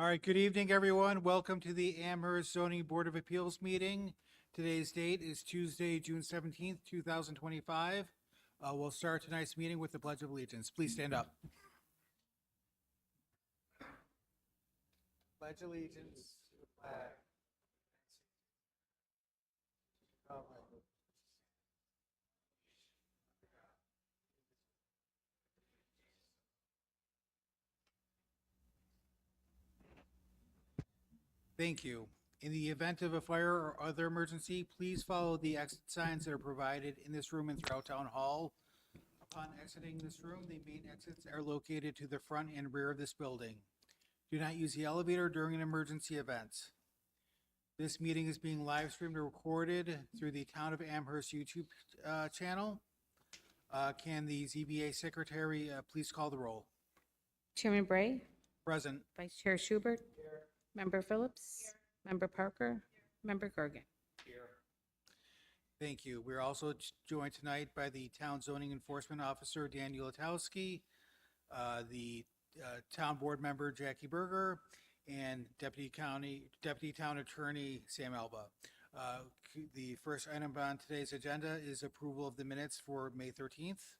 All right, good evening, everyone. Welcome to the Amherst Zoning Board of Appeals meeting. Today's date is Tuesday, June 17th, 2025. We'll start tonight's meeting with the Pledge of Allegiance. Please stand up. Pledge allegiance to the flag. Thank you. In the event of a fire or other emergency, please follow the exit signs that are provided in this room and throughout Town Hall. Upon exiting this room, the main exits are located to the front and rear of this building. Do not use the elevator during an emergency event. This meeting is being live streamed and recorded through the Town of Amherst YouTube channel. Can the ZBA secretary please call the roll? Chairman Bray, Present. Vice Chair Schubert, Member Phillips, Member Parker, Member Gergen. Thank you. We're also joined tonight by the Town Zoning Enforcement Officer, Dan Ulatowski, the Town Board Member, Jackie Berger, and Deputy Town Attorney, Sam Alba. The first item on today's agenda is approval of the minutes for May 13th.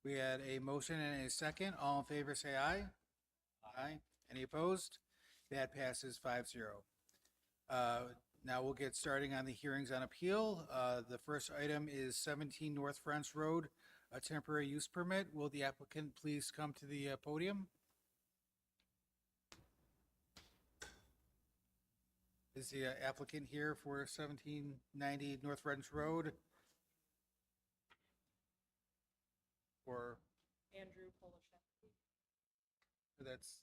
We had a motion and a second. All in favor, say aye. Aye. Any opposed? That passes 5-0. Now we'll get starting on the hearings on appeal. The first item is 17 North French Road, a temporary use permit. Will the applicant please come to the podium? Is the applicant here for 1790 North French Road? Or Andrew Polashevsky. that's,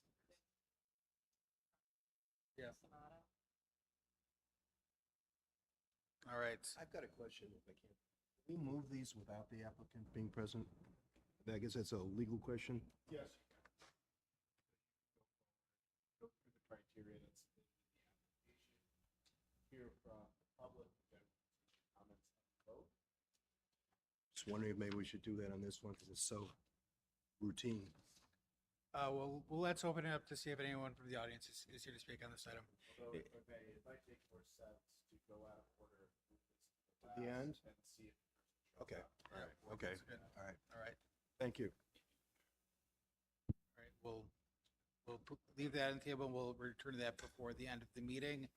yeah. All right. I've got a question, if I can. Can we move these without the applicant being present? I guess that's a legal question. Yes. Go through the criteria that's in the application. Hear from the public, then comments on the vote. Just wondering if maybe we should do that on this one because it's so routine. Well, let's open it up to see if anyone from the audience is here to speak on this item. Although it might make more sense to go out of order, move this to the last, end? and see if. Okay, all right, okay, That's good. all right. All right. Thank you. All right, we'll leave that on the table, and we'll return to that before the end of the meeting.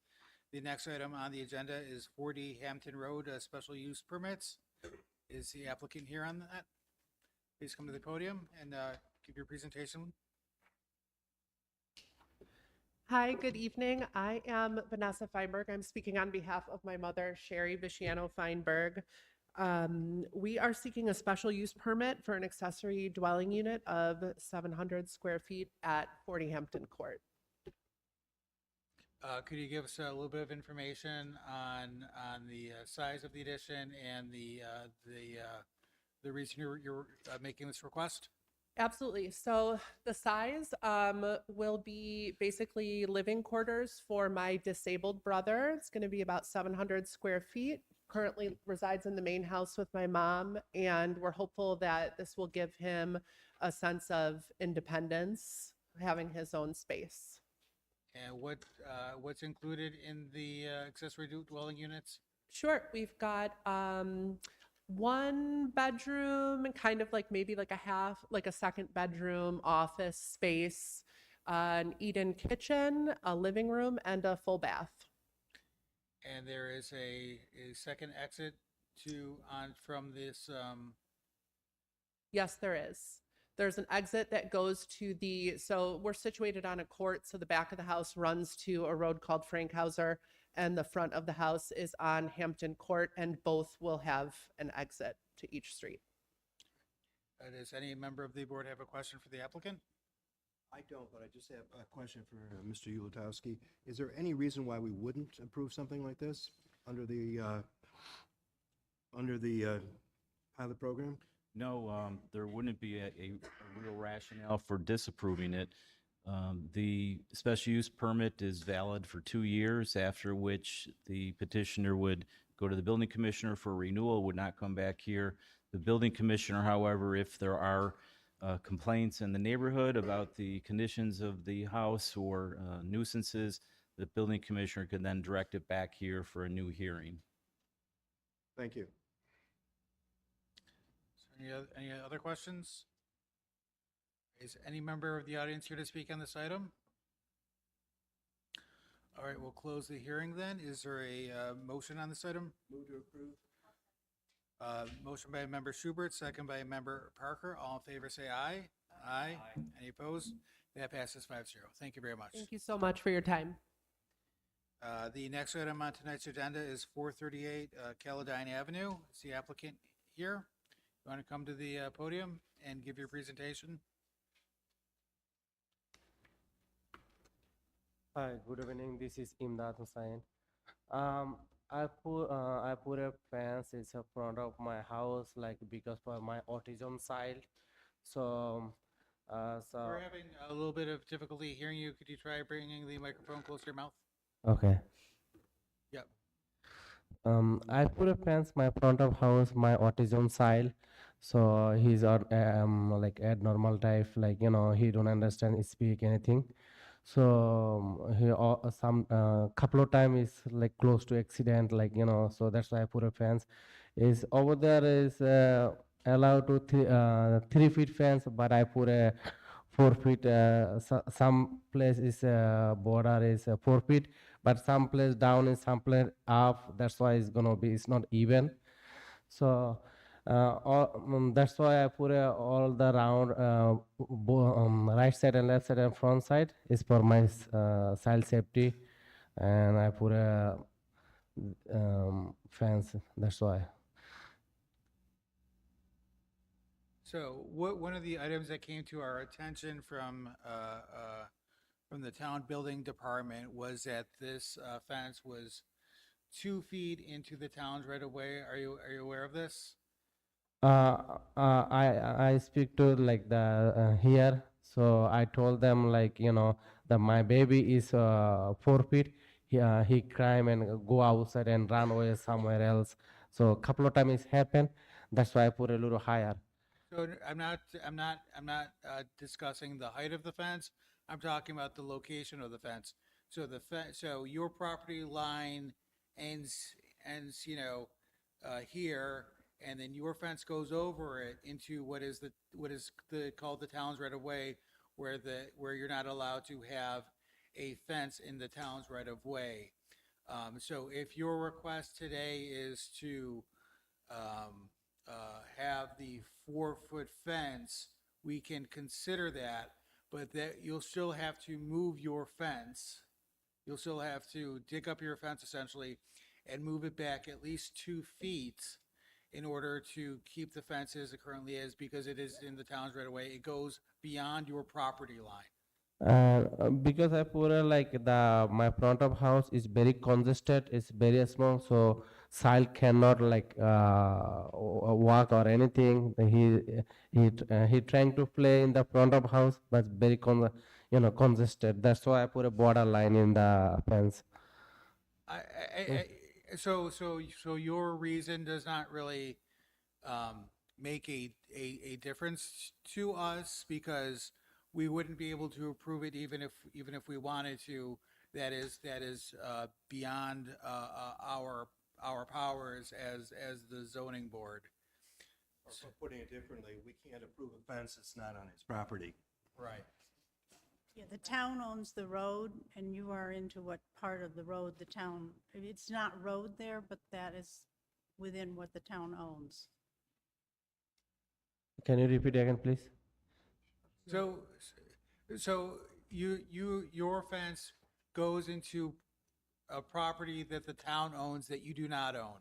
The next item on the agenda is 40 Hampton Road, special use permits. Is the applicant here on that? Please come to the podium and give your presentation. Hi, good evening. I am Vanessa Feinberg. I'm speaking on behalf of my mother, Sherry Visciano Feinberg. We are seeking a special use permit for an accessory dwelling unit of 700 square feet at 40 Hampton Court. Could you give us a little bit of information on the size of the addition and the reason you're making this request? Absolutely. So the size will be basically living quarters for my disabled brother. It's going to be about 700 square feet. Currently resides in the main house with my mom, and we're hopeful that this will give him a sense of independence, having his own space. And what's included in the accessory dwelling units? Sure. We've got one bedroom and kind of like maybe like a second bedroom office space, an eat-in kitchen, a living room, and a full bath. And there is a second exit from this. Yes, there is. There's an exit that goes to so we're situated on a court, so the back of the house runs to a road called Frankhauser, and the front of the house is on Hampton Court, and both will have an exit to each street. Does any member of the board have a question for the applicant? I don't, but I just have a question for Mr. Ulatowski. Is there any reason why we wouldn't approve something like this under the pilot program? No, there wouldn't be a real rationale for disapproving it. The special use permit is valid for 2 years, after which the petitioner would go to the building commissioner for renewal, would not come back here. The building commissioner, however, if there are complaints in the neighborhood about the conditions of the house or nuisances, the building commissioner could then direct it back here for a new hearing. Thank you. Any other questions? Is any member of the audience here to speak on this item? All right, we'll close the hearing then. Is there a motion on this item? Move to approve. Motion by member Schubert, second by member Parker. All in favor, say aye. Aye. Any opposed? That passes 5-0. Thank you very much. Thank you so much for your time. The next item on tonight's agenda is 438 Caledine Avenue. Is the applicant here? You want to come to the podium and give your presentation? Hi, good evening. This is Imdad Hussain. I put a fence in front of my house, like because for my autism child. So We're having a little bit of difficulty hearing you. Could you try bringing the microphone closer to your mouth? okay. Yep. I put a fence my front of house, my autism child. So he's like abnormal type, like he don't understand speak anything. So he some couple of times is like close to accident, like so that's why I put a fence. Is over there is allowed to 3 feet fence, but I put a 4 feet. Some place is border is 4 feet, but some place down is some place up. That's why it's not even. So that's why I put all the round right side and left side and front side is for my child safety, and I put a fence. That's why. So one of the items that came to our attention from the town building department was that this fence was 2 feet into the town's right of way. Are you aware of this? I speak to like the here, so I told them like that my baby is 4 feet. He climb and go outside and run away somewhere else. So a couple of times it happened. That's why I put a little higher. So I'm not discussing the height of the fence. I'm talking about the location of the fence. So so your property line ends here, and then your fence goes over it into what is called the town's right of way, where you're not allowed to have a fence in the town's right of way. So if your request today is to have the 4-foot fence, we can consider that, but that you'll still have to move your fence. You'll still have to dig up your fence essentially and move it back at least 2 feet in order to keep the fence as it currently is, because it is in the town's right of way. It goes beyond your property line. Because I put like my front of house is very congested, it's very small, so child cannot like walk or anything. He trying to play in the front of house, but very congested. That's why I put a border line in the fence. So your reason does not really make a difference to us, because we wouldn't be able to approve it even if we wanted to. That is beyond our powers as the zoning board. Or putting it differently, we can't approve a fence that's not on his property. Right. Yeah, the town owns the road, and you are into what part of the road the town, it's not road there, but that is within what the town owns. Can you repeat again, please? So your fence goes into a property that the town owns that you do not own.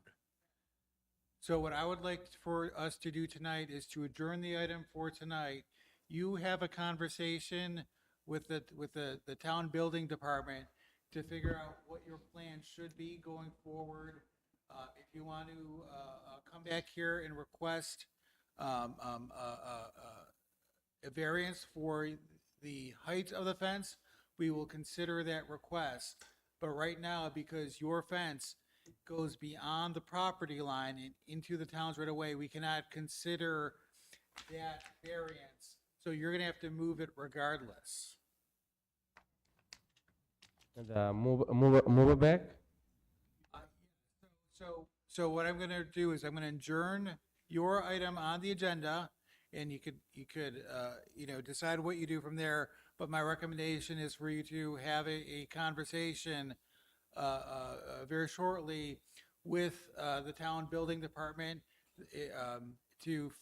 So what I would like for us to do tonight is to adjourn the item for tonight. You have a conversation with the town building department to figure out what your plan should be going forward. If you want to come back here and request a variance for the height of the fence, we will consider that request. But right now, because your fence goes beyond the property line and into the town's right of way, we cannot consider that variance. So you're gonna have to move it regardless. And, move it back. So what I'm gonna do is I'm gonna adjourn your item on the agenda, and you could, you know, decide what you do from there. But my recommendation is for you to have a conversation, very shortly with, the town building department, to,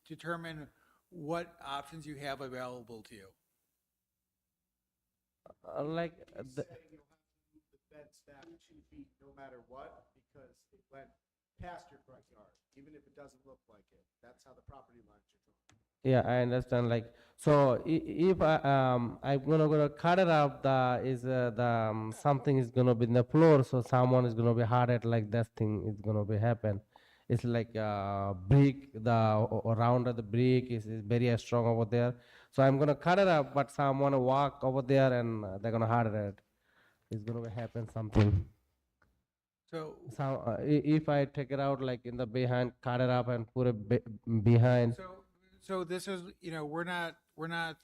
determine what options you have available to you. Like the, Saying you'll have to move the fence back 2 feet no matter what, because it went past your front yard, even if it doesn't look like it. That's how the property lines are drawn. yeah, I understand. Like, so if I'm gonna cut it up, the something is gonna be in the floor, so someone is gonna be hard at like that thing is gonna be happen. It's like brick, around of the brick is very strong over there. So I'm gonna cut it up, but someone walk over there and they're gonna hard it. It's gonna be happen something. So, So if I take it out like in the behind, cut it up and put it behind. so this is, you know, we're not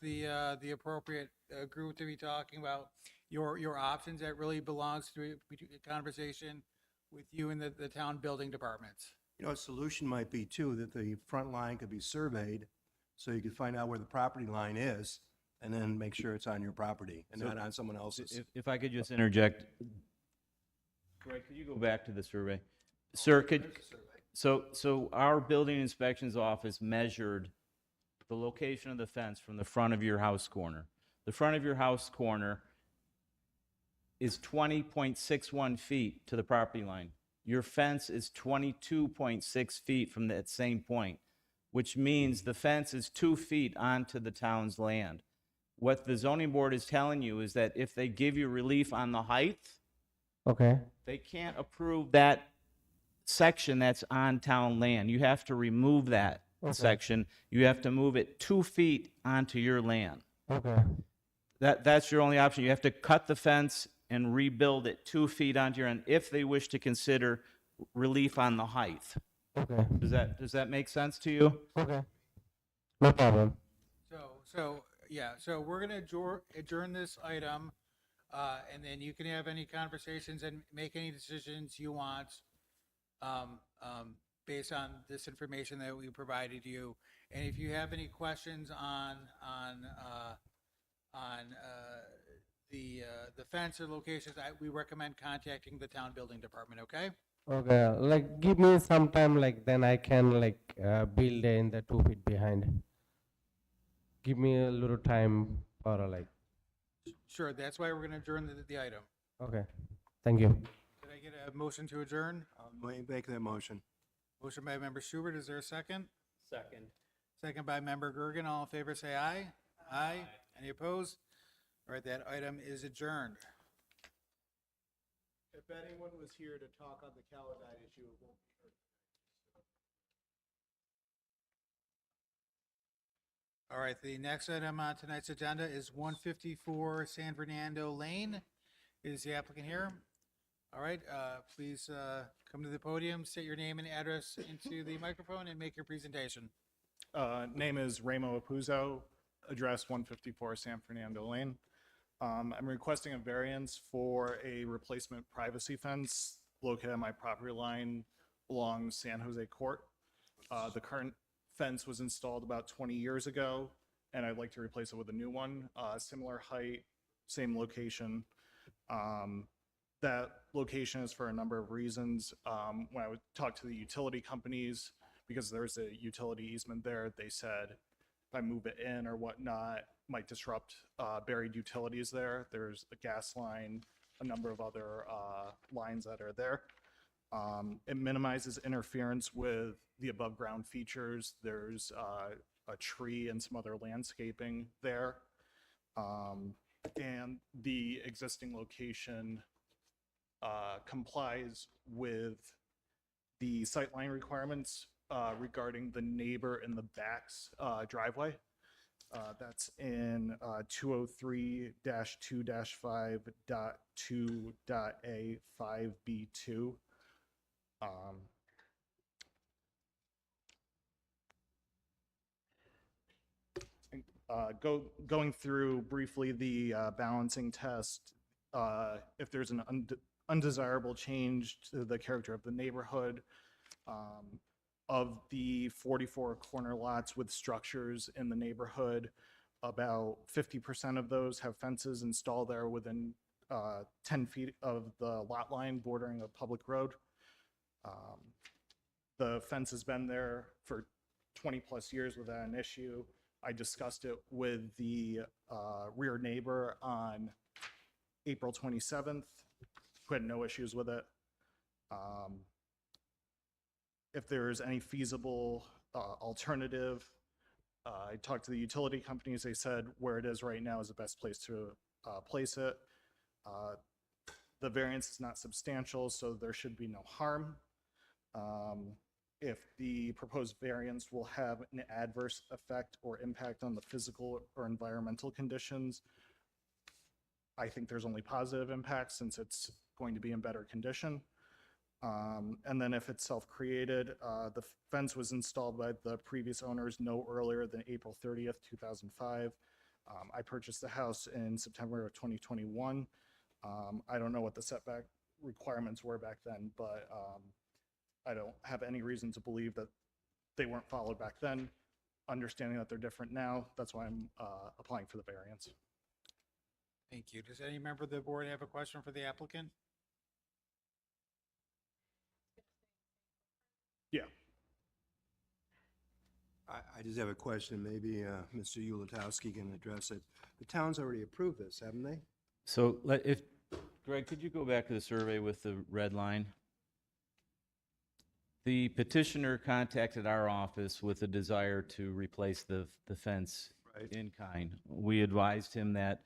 the appropriate, group to be talking about your options. That really belongs to a conversation with you and the town building departments. You know, a solution might be too, that the front line could be surveyed, so you could find out where the property line is, and then make sure it's on your property and So not on someone else's. If I could just interject. Greg, could you go back to the survey? Sir, so our building inspections office measured the location of the fence from the front of your house corner. The front of your house corner is 20.61 feet to the property line. Your fence is 22.6 feet from that same point, which means the fence is 2 feet onto the town's land. What the zoning board is telling you is that if they give you relief on the height, Okay. they can't approve that section that's on town land. You have to remove that section. You have to move it 2 feet onto your land. Okay. That's your only option. You have to cut the fence and rebuild it 2 feet onto your end if they wish to consider relief on the height. Okay. Does that make sense to you? Okay. No problem. So we're gonna adjourn this item, and then you can have any conversations and make any decisions you want, based on this information that we provided you. And if you have any questions on the fence or locations, we recommend contacting the town building department, okay? Okay. Like, give me some time, like, then I can, like, build in the 2 feet behind. Give me a little time for, like, Sure, that's why we're gonna adjourn the item. okay. Thank you. Did I get a motion to adjourn? Make that motion. Motion by member Schubert, is there a second? Second. Second by member Gergen, all in favor say aye. Aye. Any opposed? All right, that item is adjourned. If anyone was here to talk on the Caledine issue, it won't be heard. All right, the next item on tonight's agenda is 154 San Fernando Lane. Is the applicant here? All right, please come to the podium, state your name and address into the microphone, and make your presentation. Name is Ramo Apuzzo, address 154 San Fernando Lane. I'm requesting a variance for a replacement privacy fence located on my property line along San Jose Court. The current fence was installed about 20 years ago, and I'd like to replace it with a new one, similar height, same location. That location is for a number of reasons. When I would talk to the utility companies, because there's a utility easement there, they said if I move it in or whatnot, might disrupt buried utilities there. There's a gas line, a number of other lines that are there. It minimizes interference with the above ground features. There's a tree and some other landscaping there. And the existing location complies with the sightline requirements regarding the neighbor in the back's driveway. That's in 203-2-5.2.A5B2. Going through briefly the balancing test, if there's an undesirable change to the character of the neighborhood, of the 44 corner lots with structures in the neighborhood, about 50% of those have fences installed there within 10 feet of the lot line bordering a public road. The fence has been there for 20-plus years without an issue. I discussed it with the rear neighbor on April 27th, who had no issues with it. If there is any feasible alternative, I talked to the utility companies. They said where it is right now is the best place to place it. The variance is not substantial, so there should be no harm. If the proposed variance will have an adverse effect or impact on the physical or environmental conditions, I think there's only positive impacts since it's going to be in better condition. And then if it's self-created, the fence was installed by the previous owners no earlier than April 30th, 2005. I purchased the house in September of 2021. I don't know what the setback requirements were back then, but I don't have any reason to believe that they weren't followed back then. Understanding that they're different now, that's why I'm applying for the variance. Thank you. Does any member of the board have a question for the applicant? Yeah. I just have a question. Maybe Mr. Ulatowski can address it. The town's already approved this, haven't they? So Greg, could you go back to the survey with the red line? The petitioner contacted our office with a desire to replace the fence Right. in kind. We advised him that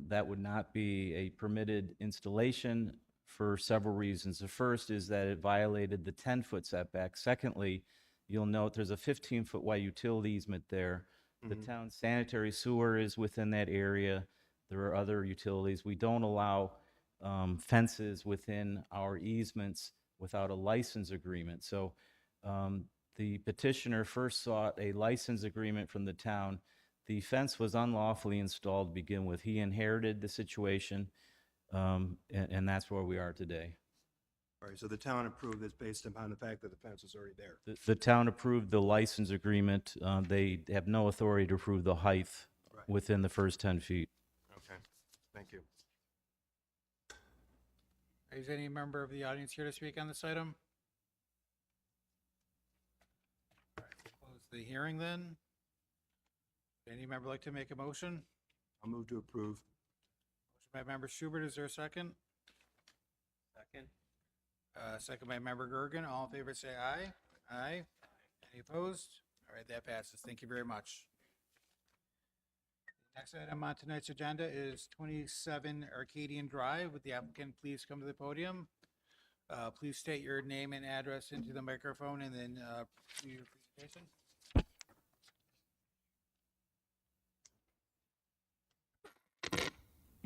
that would not be a permitted installation for several reasons. The first is that it violated the 10-foot setback. Secondly, you'll note there's a 15-foot wide utility easement there. The town's sanitary sewer is within that area. There are other utilities. We don't allow fences within our easements without a license agreement. So the petitioner first sought a license agreement from the town. The fence was unlawfully installed to begin with. He inherited the situation, and that's where we are today. All right, so the town approved this based upon the fact that the fence was already there. The town approved the license agreement. They have no authority to approve the height Right. within the first 10 feet. Okay, thank you. Is any member of the audience here to speak on this item? All right, we'll close the hearing then. Any member like to make a motion? I'll move to approve. Motion by member Schubert, is there a second? Second. Second by member Gergen. All in favor say aye. Aye. Any opposed? All right, that passes. Thank you very much. Next item on tonight's agenda is 27 Arcadian Drive. Would the applicant please come to the podium? Please state your name and address into the microphone and then do your presentation.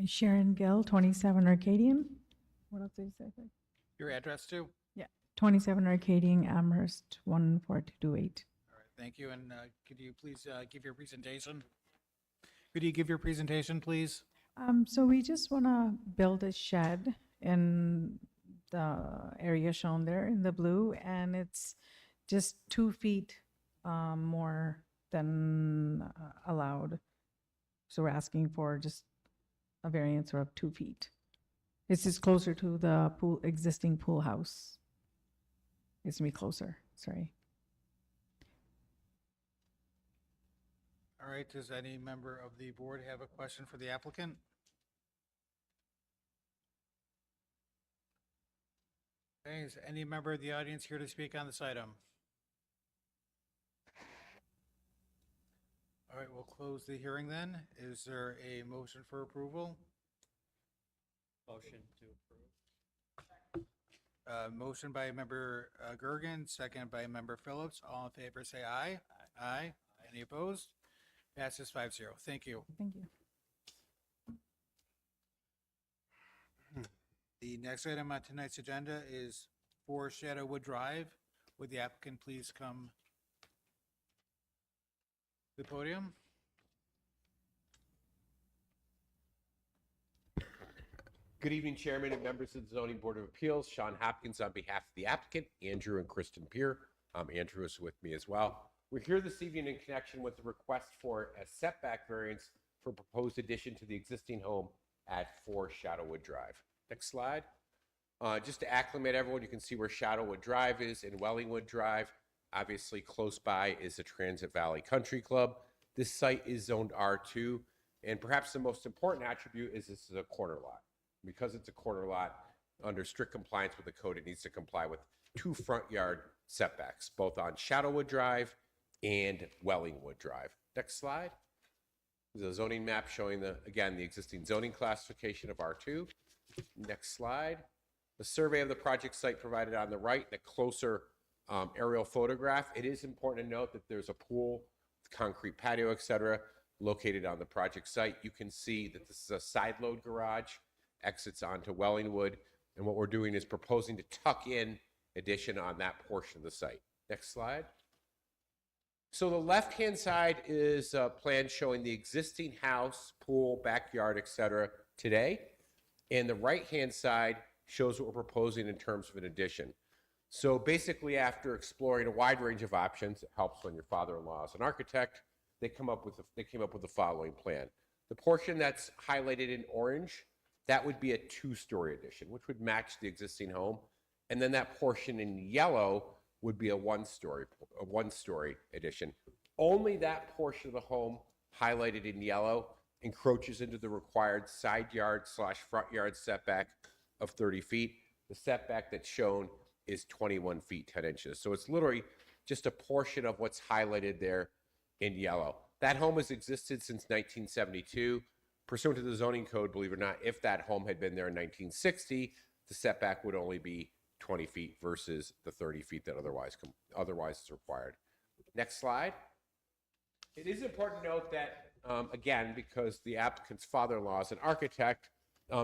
Sharon Gill, 27 Arcadian. What else did you say? Your address too? Yeah, 27 Arcadian, Amherst, 14228. All right, thank you. And could you please give your presentation? Could you give your presentation, please? So we just want to build a shed in the area shown there in the blue, and it's just 2 feet more than allowed. So we're asking for just a variance of 2 feet. This is closer to the existing pool house. It's gonna be closer, sorry. All right, does any member of the board have a question for the applicant? Okay, is any member of the audience here to speak on this item? All right, we'll close the hearing then. Is there a motion for approval? Motion to approve. Motion by member Gergen, second by member Phillips. All in favor, say aye. Aye. Any opposed? Passes 5-0. Thank you. Thank you. The next item on tonight's agenda is 4 Shadowwood Drive. Would the applicant please come to the podium? Good evening, Chairman and members of the Zoning Board of Appeals. Sean Hopkins on behalf of the applicant, Andrew and Kristen Peer. Andrew is with me as well. We're here this evening in connection with the request for a setback variance for proposed addition to the existing home at 4 Shadowwood Drive. Next slide. Just to acclimate everyone, you can see where Shadowwood Drive is and Wellingwood Drive. Obviously, close by is the Transit Valley Country Club. This site is zoned R2, and perhaps the most important attribute is this is a corner lot. Because it's a corner lot, under strict compliance with the code, it needs to comply with 2 front yard setbacks, both on Shadowwood Drive and Wellingwood Drive. Next slide. There's a zoning map showing again, the existing zoning classification of R2. Next slide. The survey of the project site provided on the right, the closer aerial photograph. It is important to note that there's a pool, concrete patio, etc., located on the project site. You can see that this is a side load garage, exits onto Wellingwood, and what we're doing is proposing to tuck in addition on that portion of the site. Next slide. So the left-hand side is a plan showing the existing house, pool, backyard, etc. today, and the right-hand side shows what we're proposing in terms of an addition. So basically, after exploring a wide range of options, it helps when your father-in-law is an architect, they came up with the following plan. The portion that's highlighted in orange, that would be a 2-story addition, which would match the existing home. And then that portion in yellow would be a 1-story addition. Only that portion of the home highlighted in yellow encroaches into the required side yard / front yard setback of 30 feet. The setback that's shown is 21 feet, 10 inches. So it's literally just a portion of what's highlighted there in yellow. That home has existed since 1972. Pursuant to the zoning code, believe it or not, if that home had been there in 1960, the setback would only be 20 feet versus the 30 feet that otherwise is required. Next slide. It is important to note that, again, because the applicant's father-in-law is an architect,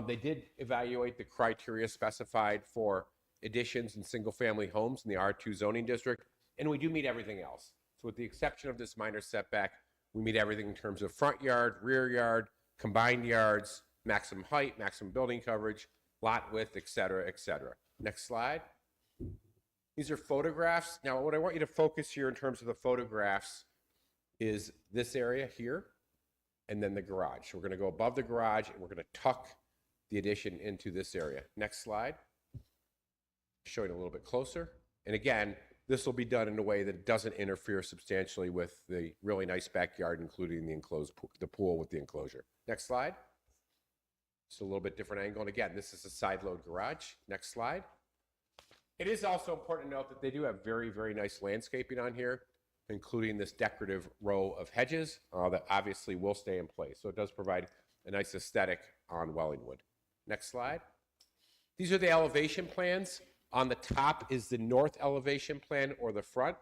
they did evaluate the criteria specified for additions in single-family homes in the R2 zoning district, and we do meet everything else. So with the exception of this minor setback, we meet everything in terms of front yard, rear yard, combined yards, maximum height, maximum building coverage, lot width, et cetera, et cetera. Next slide. These are photographs. Now, what I want you to focus here in terms of the photographs is this area here, and then the garage. So we're going to go above the garage, and we're going to tuck the addition into this area. Next slide. Showing a little bit closer. And again, this will be done in a way that doesn't interfere substantially with the really nice backyard, including the pool with the enclosure. Next slide. Just a little bit different angle. And again, this is a side load garage. Next slide. It is also important to note that they do have very, very nice landscaping on here, including this decorative row of hedges that obviously will stay in place. So it does provide a nice aesthetic on Wellingwood. Next slide. These are the elevation plans. On the top is the north elevation plan, or the front.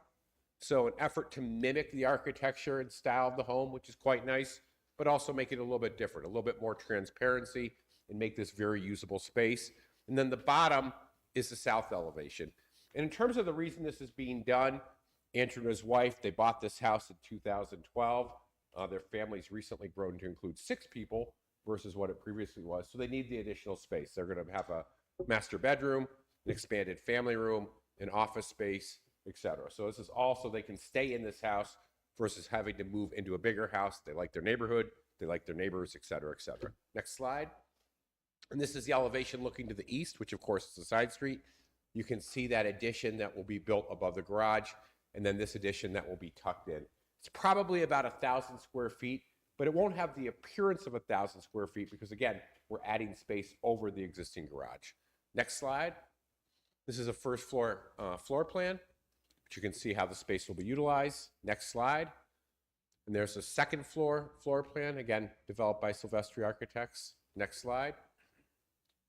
So an effort to mimic the architecture and style of the home, which is quite nice, but also make it a little bit different, a little bit more transparency, and make this very usable space. And then the bottom is the south elevation. And in terms of the reason this is being done, Andrew and his wife, they bought this house in 2012. Their family's recently grown to include 6 people versus what it previously was. So they need the additional space. They're going to have a master bedroom, an expanded family room, an office space, etc. So this is all so they can stay in this house versus having to move into a bigger house. They like their neighborhood, they like their neighbors, etc., etc. Next slide. And this is the elevation looking to the east, which of course is a side street. You can see that addition that will be built above the garage, and then this addition that will be tucked in. It's probably about 1,000 square feet, but it won't have the appearance of 1,000 square feet because, again, we're adding space over the existing garage. Next slide. This is a first floor floor plan, but you can see how the space will be utilized. Next slide. And there's a second floor plan, again, developed by Silvestri Architects. Next slide.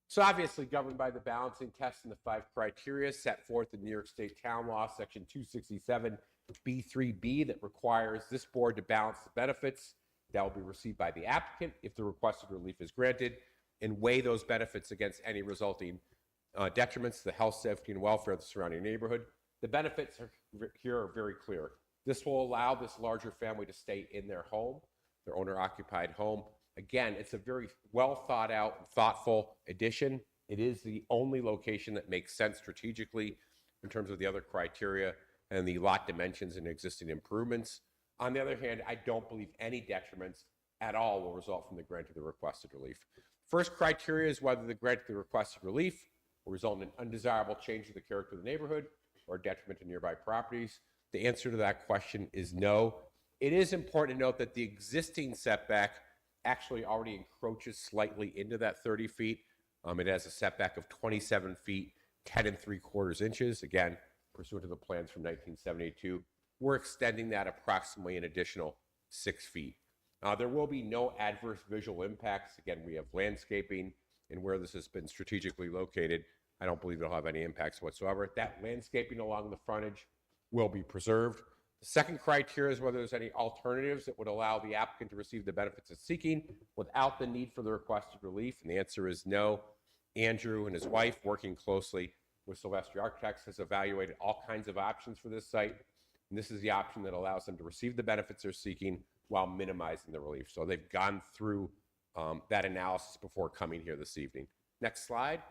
So obviously governed by the balancing test and the 5 criteria set forth in New York State Town Law, Section 267B3B, that requires this board to balance the benefits that will be received by the applicant if the requested relief is granted, and weigh those benefits against any resulting detriments to the health, safety, and welfare of the surrounding neighborhood. The benefits here are very clear. This will allow this larger family to stay in their home, their owner-occupied home, Again, it's a very well thought out, thoughtful addition. It is the only location that makes sense strategically in terms of the other criteria and the lot dimensions and existing improvements. On the other hand, I don't believe any detriments at all will result from the grant of the requested relief. First criteria is whether the grant of the requested relief will result in an undesirable change to the character of the neighborhood or detriment to nearby properties. The answer to that question is no. It is important to note that the existing setback actually already encroaches slightly into that 30 feet. It has a setback of 27 feet, 10 3/4 inches. Again, pursuant to the plans from 1972, we're extending that approximately an additional 6 feet. There will be no adverse visual impacts. Again, we have landscaping, and where this has been strategically located, I don't believe it'll have any impacts whatsoever. That landscaping along the frontage will be preserved. The second criteria is whether there's any alternatives that would allow the applicant to receive the benefits it's seeking without the need for the requested relief, and the answer is no. Andrew and his wife, working closely with Sylvester Architects, has evaluated all kinds of options for this site, and this is the option that allows them to receive the benefits they're seeking while minimizing the relief. So they've gone through that analysis before coming here this evening. Next slide.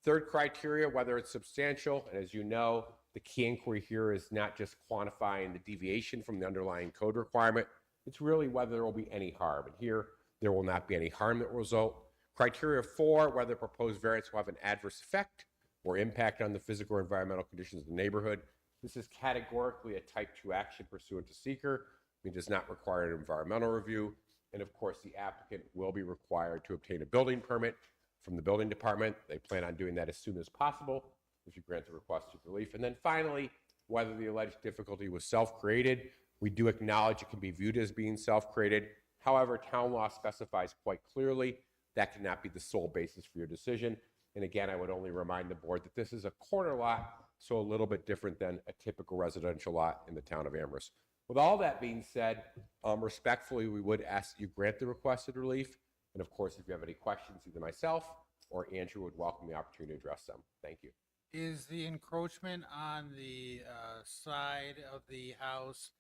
Third criteria, whether it's substantial, and as you know, the key inquiry here is not just quantifying the deviation from the underlying code requirement, it's really whether there will be any harm. And here, there will not be any harm that will result. Criteria 4, whether proposed variance will have an adverse effect or impact on the physical or environmental conditions of the neighborhood. This is categorically a type 2 action pursuant to seeker. It does not require an environmental review. And of course, the applicant will be required to obtain a building permit from the building department. They plan on doing that as soon as possible if you grant the requested relief. And then finally, whether the alleged difficulty was self-created. We do acknowledge it can be viewed as being self-created. However, town law specifies quite clearly that cannot be the sole basis for your decision. And again, I would only remind the board that this is a corner lot, so a little bit different than a typical residential lot in the town of Amherst. With all that being said, respectfully, we would ask that you grant the requested relief. And of course, if you have any questions, either myself or Andrew would welcome the opportunity to address them. Thank you. Is the encroachment on the side of the house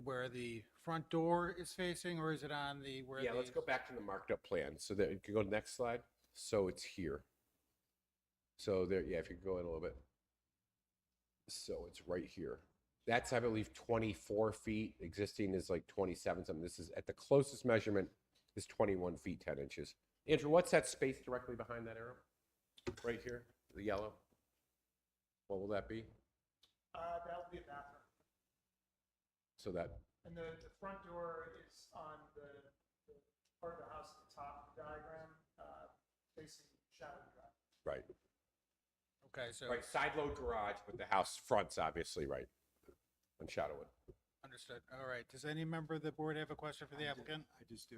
where the front door is facing, or is it on the where? Yeah, let's go back to the marked up plan. So that you can go to the next slide. So it's here. So there, yeah, if you could go in a little bit. So it's right here. That's, I believe, 24 feet. Existing is like 27 something. This is at the closest measurement is 21 feet, 10 inches. Andrew, what's that space directly behind that arrow? Right here, the yellow. What will that be? That'll be a bathroom. So that, And the front door is on the part of the house at the top of the diagram, facing Shadow Drive. right. Okay, so Right, side load garage, but the house front's obviously right on Shadowwood. understood. All right. Does any member of the board have a question for the applicant? I just do.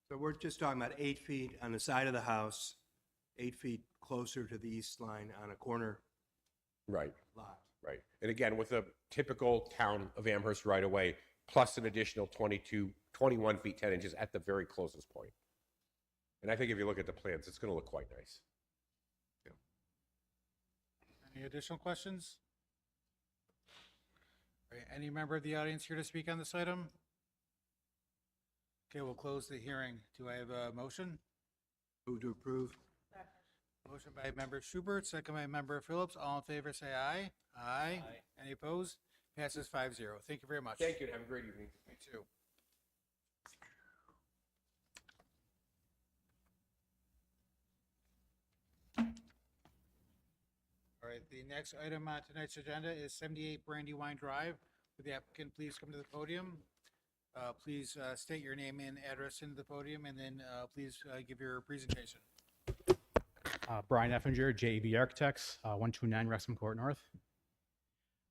So we're just talking about 8 feet on the side of the house, 8 feet closer to the east line on a corner Right, lot. right. And again, with a typical town of Amherst right away, plus an additional 21 feet, 10 inches at the very closest point. And I think if you look at the plans, it's going to look quite nice. Any additional questions? All right, any member of the audience here to speak on this item? Okay, we'll close the hearing. Do I have a motion? Move to approve. Motion by member Schubert, second by member Phillips. All in favor, say aye. Aye. Any opposed? Passes 5-0. Thank you very much. Thank you, and have a great evening. You too. All right, the next item on tonight's agenda is 78 Brandywine Drive. Would the applicant please come to the podium? Please state your name and address into the podium, and then please give your presentation. Brian Effinger, JEB Architects, 129 Wrexham Court North.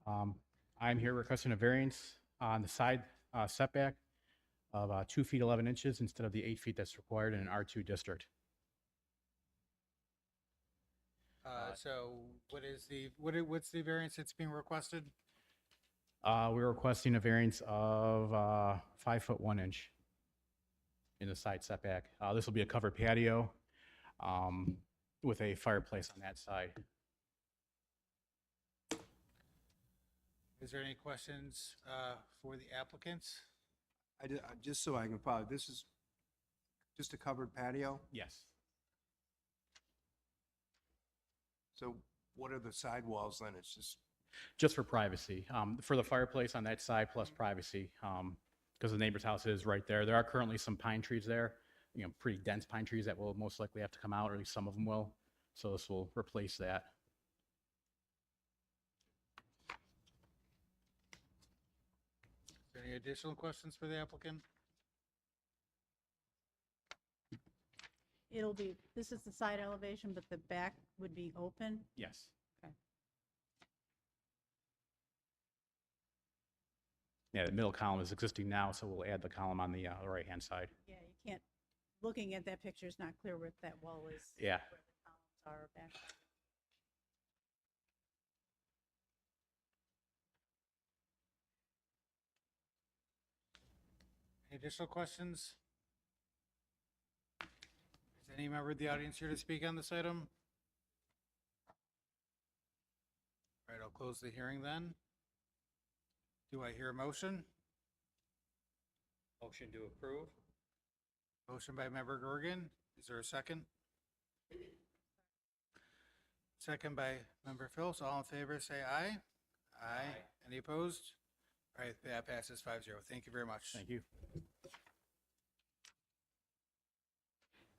I'm here requesting a variance on the side setback of 2 feet 11 inches instead of the 8 feet that's required in an R2 district. So what is what's the variance that's being requested? We're requesting a variance of 5 foot 1 inch in the side setback. This will be a covered patio with a fireplace on that side. Is there any questions for the applicants? Just so I can follow, this is Just a covered patio? Yes. So what are the sidewalls then? It's just, Just for privacy, for the fireplace on that side plus privacy, because the neighbor's house is right there. There are currently some pine trees there, pretty dense pine trees that will most likely have to come out, or at least some of them will. So this will replace that. Any additional questions for the applicant? This is the side elevation, but the back would be open? Yes. Okay. Yeah, the middle column is existing now, so we'll add the column on the right-hand side. Yeah, you can't, looking at that picture, it's not clear where that wall is. Yeah. Where the columns are back. Any additional questions? Is any member of the audience here to speak on this item? All right, I'll close the hearing then. Do I hear a motion? Motion to approve? Motion by member Gorgon. Is there a second? Second by member Phillips. All in favor, say aye. Aye. Any opposed? All right, that passes 5-0. Thank you very much. Thank you.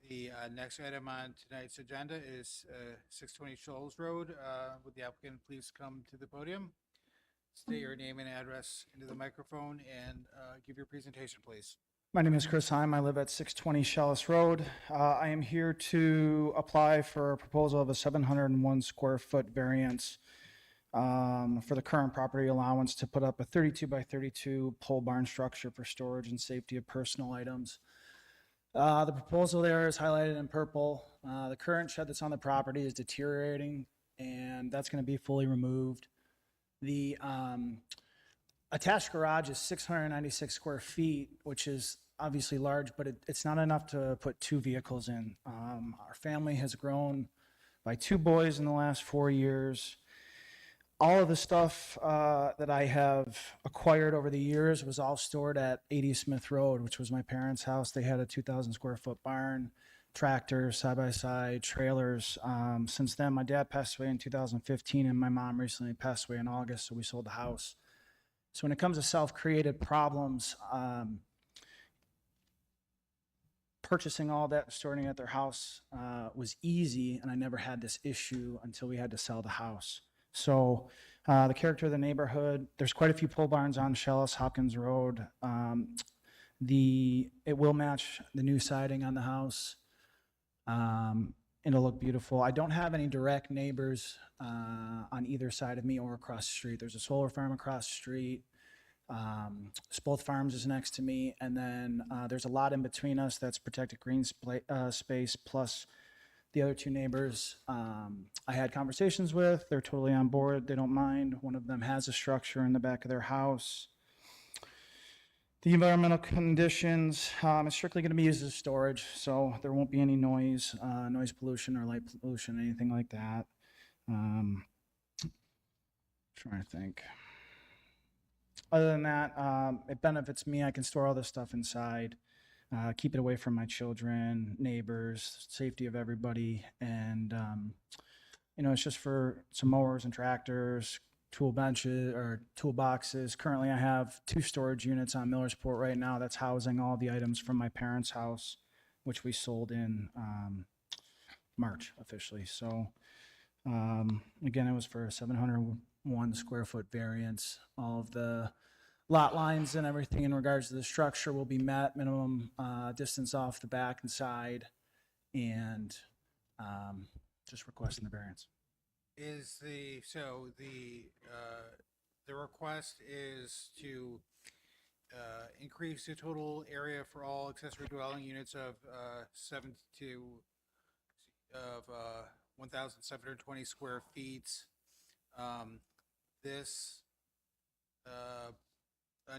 The next item on tonight's agenda is 620 Shoals Road. Would the applicant please come to the podium? State your name and address into the microphone and give your presentation, please. My name is Chris Heim. I live at 620 Shellis Road. I am here to apply for a proposal of a 701 square foot variance for the current property allowance to put up a 32 by 32 pole barn structure for storage and safety of personal items. The proposal there is highlighted in purple. The current shed that's on the property is deteriorating, and that's going to be fully removed. The attached garage is 696 square feet, which is obviously large, but it's not enough to put 2 vehicles in. Our family has grown by 2 boys in the last 4 years. All of the stuff that I have acquired over the years was all stored at 80 Smith Road, which was my parents' house. They had a 2,000 square foot barn, tractors, side-by-side, trailers. Since then, my dad passed away in 2015, and my mom recently passed away in August, so we sold the house. So when it comes to self-created problems, purchasing all that and storing it at their house was easy, and I never had this issue until we had to sell the house. So the character of the neighborhood, there's quite a few pole barns on Shellis Hopkins Road. It will match the new siding on the house. It'll look beautiful. I don't have any direct neighbors on either side of me or across the street. There's a solar farm across the street. Both farms is next to me, and then there's a lot in between us that's protected green space, plus the other 2 neighbors I had conversations with. They're totally on board. They don't mind. One of them has a structure in the back of their house. The environmental conditions, it's strictly going to be used as storage, so there won't be any noise pollution or light pollution, anything like that. Trying to think. Other than that, it benefits me. I can store all this stuff inside, keep it away from my children, neighbors, safety of everybody. And, it's just for some mowers and tractors, tool benches or toolboxes. Currently, I have 2 storage units on Millersport right now that's housing all the items from my parents' house, which we sold in March officially. So, again, it was for a 701 square foot variance. All of the lot lines and everything in regards to the structure will be met, minimum distance off the back and side, and just requesting the variance. Is the request is to increase the total area for all accessory dwelling units of 1,720 square feet. A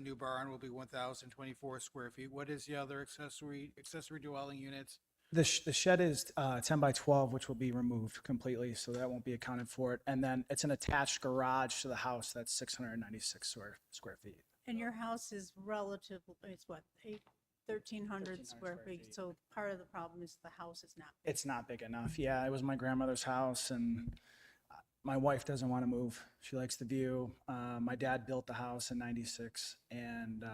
new barn will be 1,024 square feet. What is the other accessory dwelling units? The shed is 10 by 12, which will be removed completely, so that won't be accounted for it. And then it's an attached garage to the house that's 696 square feet. And your house is relatively, it's what, 1,300 square feet, so part of the problem is the house is not big. It's not big enough. Yeah, it was my grandmother's house, and my wife doesn't want to move. She likes the view. My dad built the house in '96, and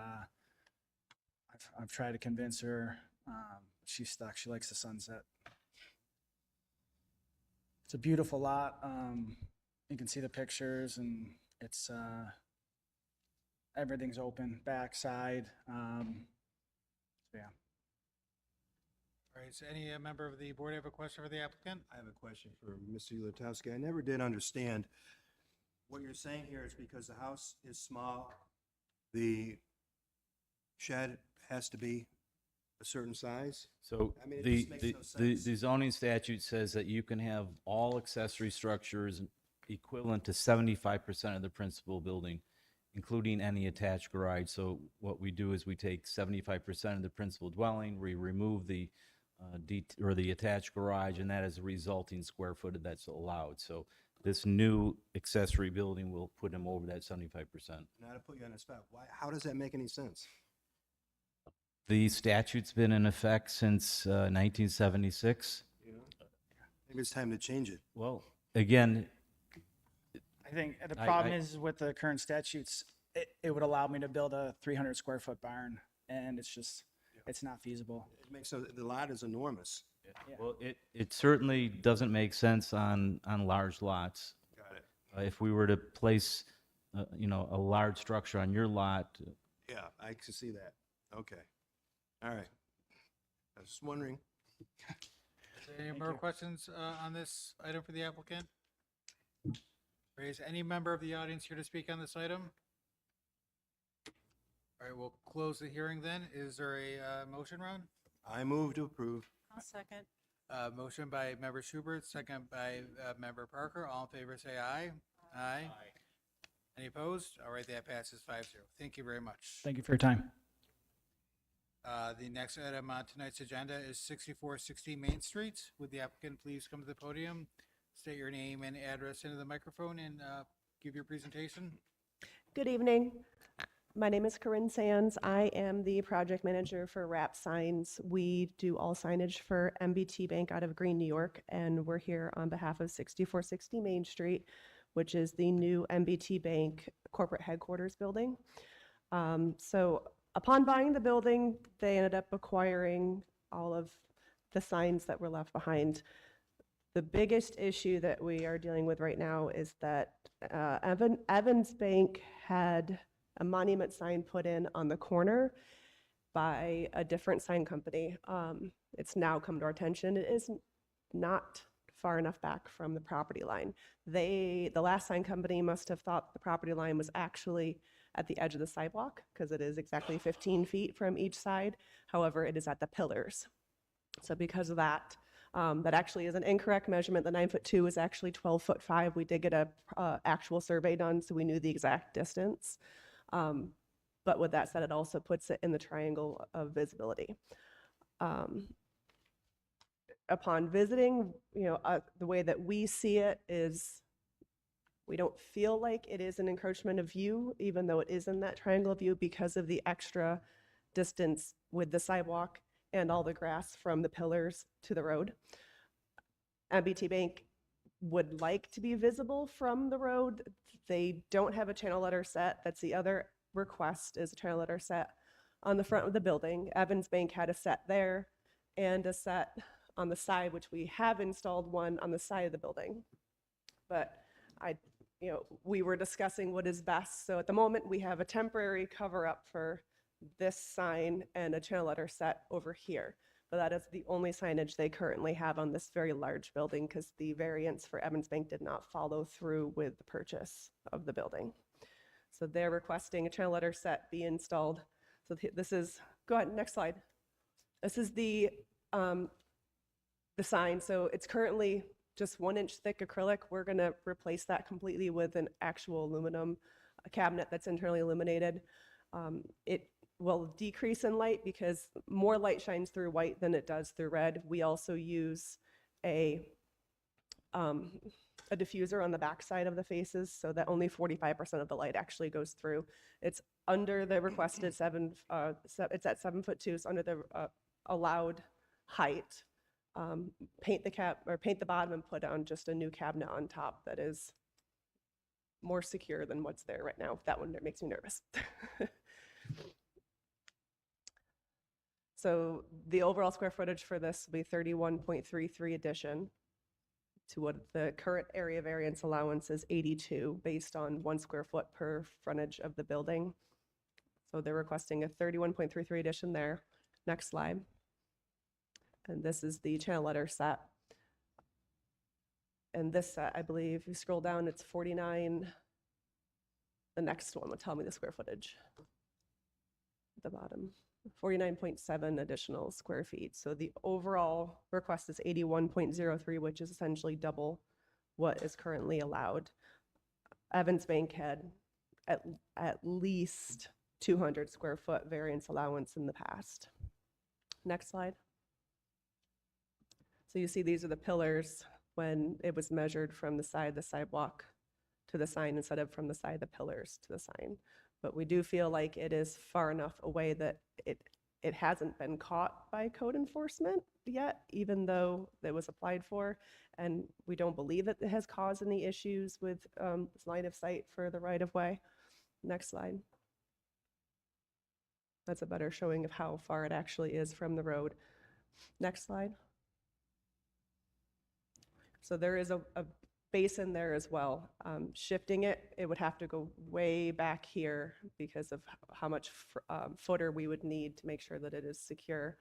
I've tried to convince her. She's stuck. She likes the sunset. It's a beautiful lot. You can see the pictures, and it's everything's open, backside. So yeah. All right, so any member of the board have a question for the applicant? I have a question for Mr. Ulatowski. I never did understand, what you're saying here is because the house is small, the shed has to be a certain size? So I mean, it the, just makes the, no the sense. the zoning statute says that you can have all accessory structures equivalent to 75% of the principal building, including any attached garage. So what we do is we take 75% of the principal dwelling, we remove the the attached garage, and that is a resulting square footage that's allowed. So this new accessory building will put them over that 75%. Now to put you on the spot, how does that make any sense? The statute's been in effect since 1976. Maybe it's time to change it. Well, again, I think the I- problem I- is with the current statutes, it would allow me to build a 300 square foot barn, and it's just, it's not feasible. It makes, the lot is enormous. well, it certainly doesn't make sense on large lots. Got it. If we were to place, a large structure on your lot, Yeah, I can see that. Okay. All right. I was just wondering. Any more questions on this item for the applicant? Is any member of the audience here to speak on this item? All right, we'll close the hearing then. Is there a motion, Ron? I move to approve. I'll second. Motion by member Schubert, second by member Parker. All in favor, say aye. Aye. Any opposed? All right, that passes 5-0. Thank you very much. Thank you for your time. The next item on tonight's agenda is 6460 Main Street. Would the applicant please come to the podium, state your name and address into the microphone, and give your presentation? Good evening. My name is Corinne Sands. I am the project manager for Wrap Signs. We do all signage for MBT Bank out of Green, New York, and we're here on behalf of 6460 Main Street, which is the new MBT Bank corporate headquarters building. So upon buying the building, they ended up acquiring all of the signs that were left behind. The biggest issue that we are dealing with right now is that Evans Bank had a monument sign put in on the corner by a different sign company. It's now come to our attention. It is not far enough back from the property line. The last sign company must have thought the property line was actually at the edge of the sidewalk, because it is exactly 15 feet from each side. However, it is at the pillars. So because of that, that actually is an incorrect measurement. The 9'2" is actually 12'5". We did get a actual survey done, so we knew the exact distance. But with that said, it also puts it in the triangle of visibility. Upon visiting, the way that we see it is we don't feel like it is an encroachment of view, even though it is in that triangle view, because of the extra distance with the sidewalk and all the grass from the pillars to the road. MBT Bank would like to be visible from the road. They don't have a channel letter set. That's the other request, is a channel letter set on the front of the building. Evans Bank had a set there and a set on the side, which we have installed one on the side of the building. But we were discussing what is best. So at the moment, we have a temporary cover up for this sign and a channel letter set over here. But that is the only signage they currently have on this very large building, because the variance for Evans Bank did not follow through with the purchase of the building. So they're requesting a channel letter set be installed. So this is, go ahead, next slide. This is the sign. So it's currently just 1-inch thick acrylic. We're gonna replace that completely with an actual aluminum cabinet that's internally illuminated. It will decrease in light because more light shines through white than it does through red. We also use a diffuser on the back side of the faces so that only 45% of the light actually goes through. It's under the requested it's at 7'2", so under the allowed height. Paint the bottom and put on just a new cabinet on top that is more secure than what's there right now. That one makes me nervous. So the overall square footage for this will be 31.33 addition to what the current area variance allowance is 82 based on 1 square foot per frontage of the building. So they're requesting a 31.33 addition there. Next slide. And this is the channel letter set. And this set, I believe, if you scroll down, it's 49. The next one would tell me the square footage at the bottom. 49.7 additional square feet. So the overall request is 81.03, which is essentially double what is currently allowed. Evans Bank had at least 200 square foot variance allowance in the past. Next slide. So you see these are the pillars when it was measured from the side of the sidewalk to the sign instead of from the side of the pillars to the sign. But we do feel like it is far enough away that it hasn't been caught by code enforcement yet, even though it was applied for. And we don't believe that it has caused any issues with line of sight for the right of way. Next slide. That's a better showing of how far it actually is from the road. Next slide. So there is a basin there as well. Shifting it, it would have to go way back here because of how much footer we would need to make sure that it is secure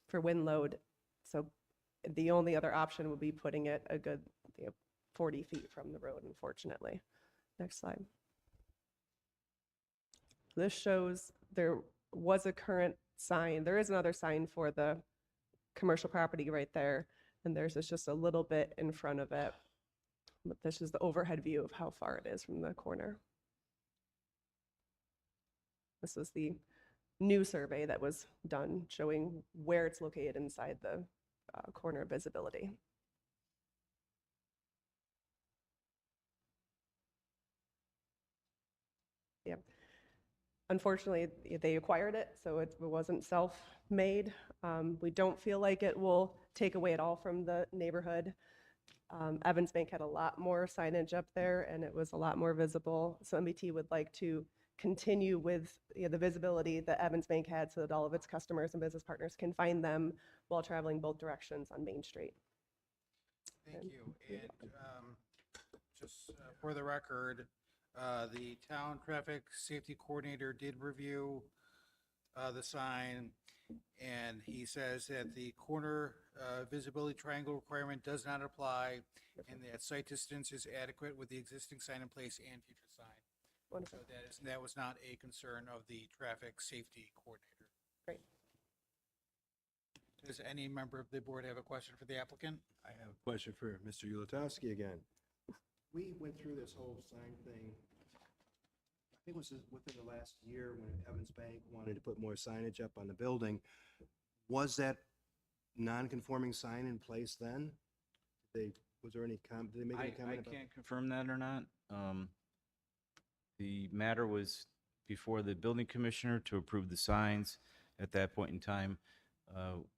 for wind load. So the only other option would be putting it a good 40 feet from the road, unfortunately. Next slide. This shows there was a current sign. There is another sign for the commercial property right there, and there's just a little bit in front of it. But this is the overhead view of how far it is from the corner. This was the new survey that was done showing where it's located inside the corner visibility. Yeah. Unfortunately, they acquired it, so it wasn't self-made. We don't feel like it will take away at all from the neighborhood. Evans Bank had a lot more signage up there, and it was a lot more visible. So MBT would like to continue with the visibility that Evans Bank had so that all of its customers and business partners can find them while traveling both directions on Main Street. Thank you. And just for the record, the town traffic safety coordinator did review the sign, and he says that the corner visibility triangle requirement does not apply, and that site distance is adequate with the existing sign in place and future sign. Wonderful. So that was not a concern of the traffic safety coordinator. Great. Does any member of the board have a question for the applicant? I have a question for Mr. Ulatowski again. We went through this whole sign thing, I think it was within the last year when Evans Bank wanted to put more signage up on the building. Was that non-conforming sign in place then? Was there any comment, did they make any comment about? I can't confirm that or not. The matter was before the building commissioner to approve the signs. At that point in time,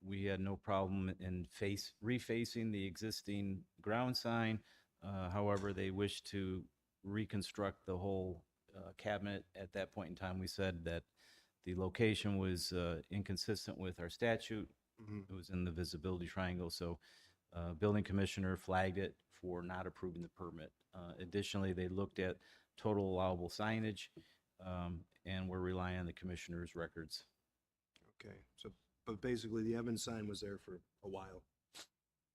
we had no problem in refacing the existing ground sign. However, they wished to reconstruct the whole cabinet. At that point in time, we said that the location was inconsistent with our statute. It was in the visibility triangle, so building commissioner flagged it for not approving the permit. Additionally, they looked at total allowable signage, and we're relying on the commissioner's records. Okay, so, but basically the Evans sign was there for a while.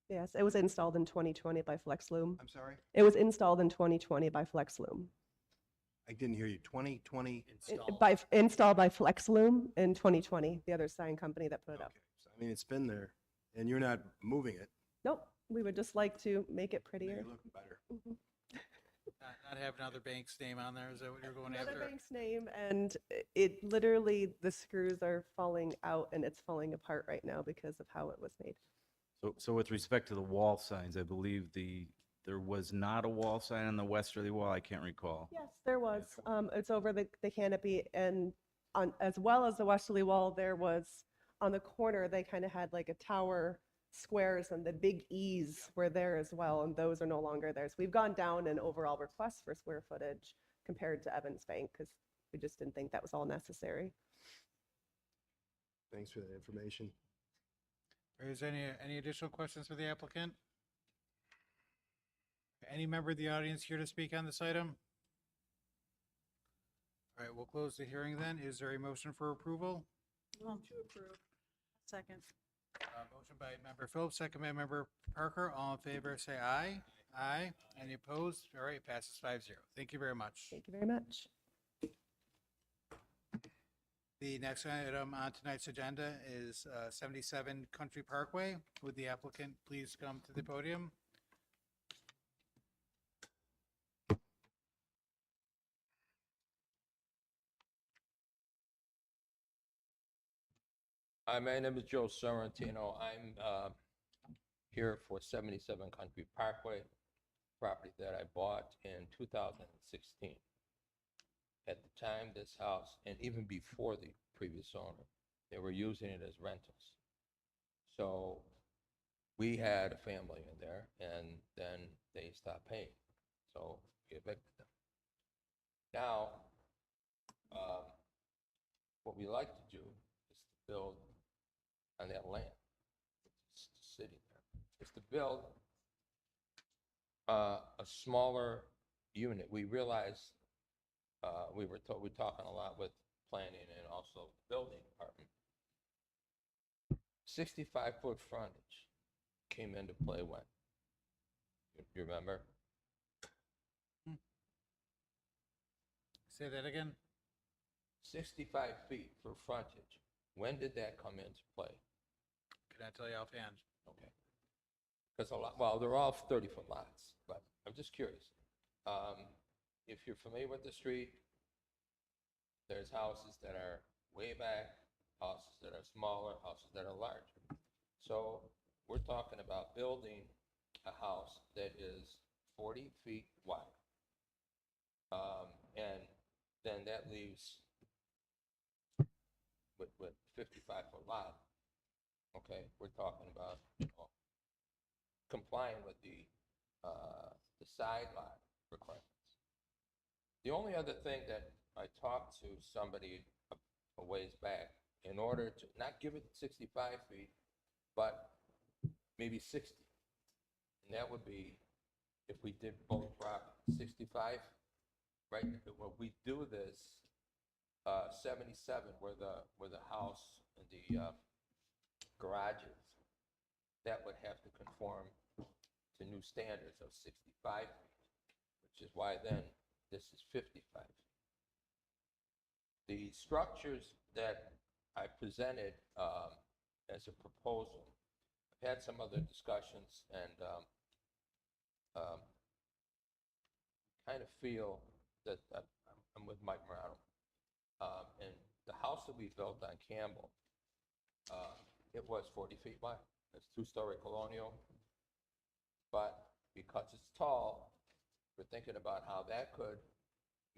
Yes, it was installed in 2020 by FlexLoom. I'm sorry? It was installed in 2020 by FlexLoom. I didn't hear you. 2020? Installed by FlexLoom in 2020, the other sign company that put it up. Okay, so I mean, it's been there, and you're not moving it. Nope, we would just like to make it Make prettier. it look better. Not have another bank's name on there, is that what you're going Another after? bank's name, and it literally, the screws are falling out and it's falling apart right now because of how it was made. So with respect to the wall signs, I believe the there was not a wall sign on the westerly wall? I can't recall. Yes, there was. It's over the canopy, and on, as well as the westerly wall, there was, on the corner, they kind of had like a tower squares, and the big E's were there as well, and those are no longer there. So we've gone down in overall requests for square footage compared to Evans Bank, because we just didn't think that was all necessary. Thanks for that information. Is there any additional questions for the applicant? Any member of the audience here to speak on this item? All right, we'll close the hearing then. Is there a motion for approval? Move to approve. Second. Motion by member Phillips, second by member Parker. All in favor, say aye. Aye. Any opposed? All right, passes 5-0. Thank you very much. Thank you very much. The next item on tonight's agenda is 77 Country Parkway. Would the applicant please come to the podium? Hi, my name is Joe Sorrentino. I'm here for 77 Country Parkway, property that I bought in 2016. At the time, this house, and even before the previous owner, they were using it as rentals. So we had a family in there, and then they stopped paying. So we evicted them. Now, what we like to do is to build on that land. It's just sitting there. Is to build a smaller unit. We realized we're talking a lot with planning and also building department. 65-foot frontage came into play when? You remember? Say that again. 65 feet for frontage. When did that come into play? Can I tell you offhand? Okay. Because a lot, well, they're all 30-foot lots, but I'm just curious. If you're familiar with the street, there's houses that are way back, houses that are smaller, houses that are larger. So we're talking about building a house that is 40 feet wide. And then that leaves with 55-foot lot. Okay, we're talking about, complying with the side lot requirements. The only other thing that I talked to somebody a ways back, in order to not give it 65 feet, but maybe 60. And that would be if we did both properties, 65, right? When we do this, 77, where the house and the garage is, that would have to conform to new standards of 65 feet, which is why then this is 55 feet. The structures that I presented as a proposal, I've had some other discussions, and kind of feel that I'm with Mike Morano. And the house that we built on Campbell, it was 40 feet wide. It's 2-story colonial. But because it's tall, we're thinking about how that could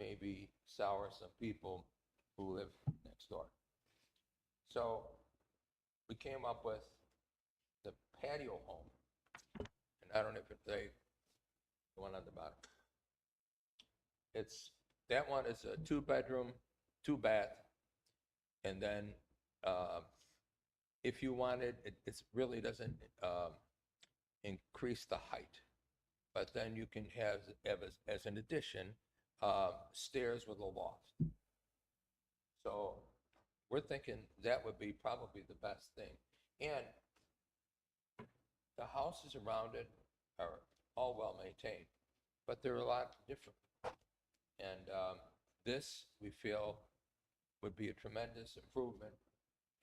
maybe sour some people who live next door. So we came up with the patio home. And I don't know if it's the one on the bottom. That one is a 2-bedroom, 2-bath. And then if you wanted, it really doesn't increase the height. But then you can have as an addition, stairs with a loft. So we're thinking that would be probably the best thing. And the houses around it are all well maintained, but they're a lot different. And this, we feel, would be a tremendous improvement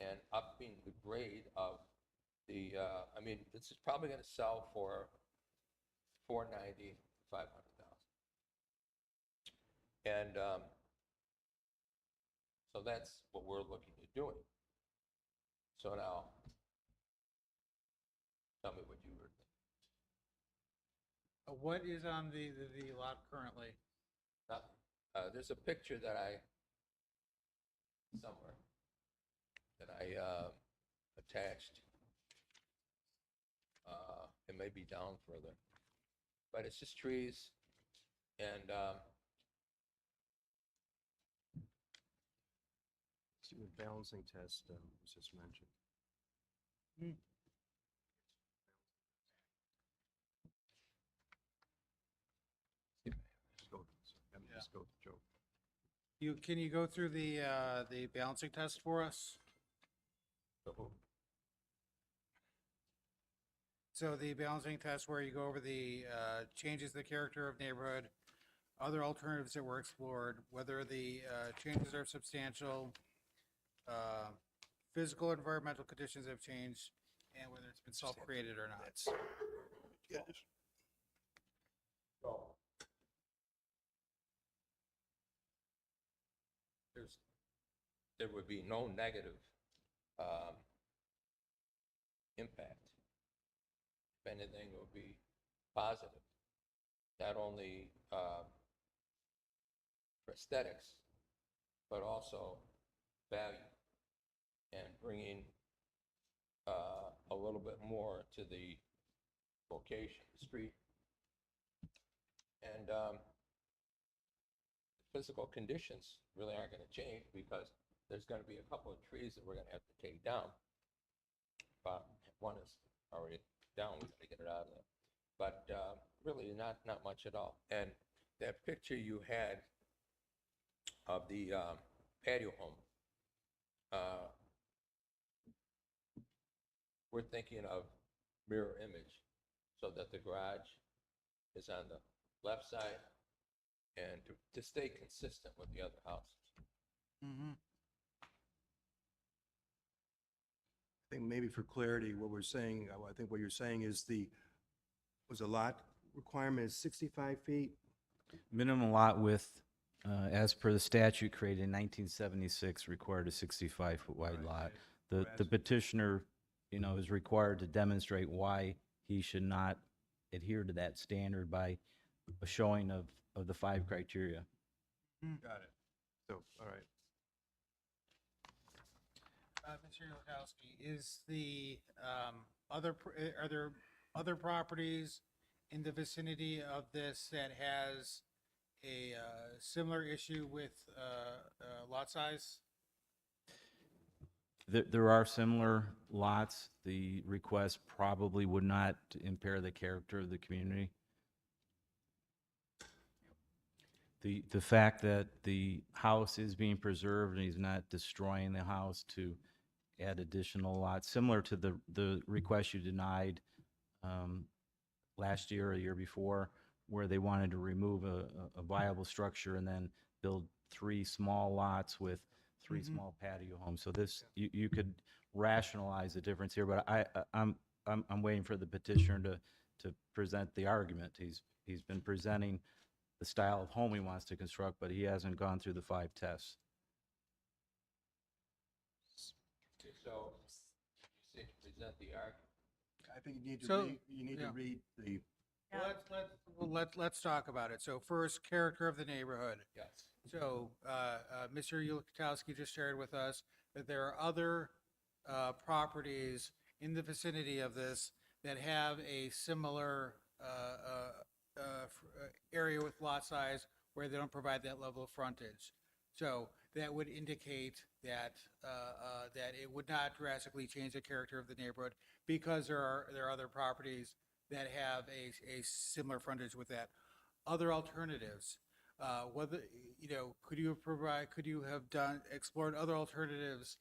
and upping the grade of the, I mean, this is probably going to sell for $490,000, $500,000. And so that's what we're looking at doing. So now, tell me what you were thinking. What is on the lot currently? There's a picture that somewhere, that I attached. It may be down further, but it's just trees and, See what balancing test was just mentioned. Just go, just go, Joe. Can you go through the balancing test for us? So the balancing test where you go over the changes the character of neighborhood, other alternatives that were explored, whether the changes are substantial, physical and environmental conditions have changed, and whether it's been self-created or not. there would be no negative impact. If anything, it would be positive, not only for aesthetics, but also value and bringing a little bit more to the location, the street. And physical conditions really aren't going to change because there's going to be a couple of trees that we're going to have to take down. But one is already down, we got to get it out of there. But really not much at all. And that picture you had of the patio home, we're thinking of mirror image so that the garage is on the left side and to stay consistent with the other houses. Mm-hmm. I think maybe for clarity, what we're saying, I think what you're saying is was a lot requirement is 65 feet? Minimum lot width, as per the statute created in 1976, required a 65-foot wide lot. The petitioner, is required to demonstrate why he should not adhere to that standard by a showing of the 5 criteria. Got it. So, all right. Mr. Yurkowski, is the are there other properties in the vicinity of this that has a similar issue with lot size? There are similar lots. The request probably would not impair the character of the community. The fact that the house is being preserved and he's not destroying the house to add additional lots, similar to the request you denied last year or the year before, where they wanted to remove a viable structure and then build 3 small lots with 3 small patio homes. So this, you could rationalize the difference here, but I'm waiting for the petitioner to present the argument. He's been presenting the style of home he wants to construct, but he hasn't gone through the 5 tests. So you say to present the argument. I think you need to So- read, to read the, Let's talk about it. So first, character of the neighborhood. Yes. So Mr. Yurkowski just shared with us that there are other properties in the vicinity of this that have a similar area with lot size where they don't provide that level of frontage. So that would indicate that that it would not drastically change the character of the neighborhood because there are other properties that have a similar frontage with that. Other alternatives, whether could you have explored other alternatives?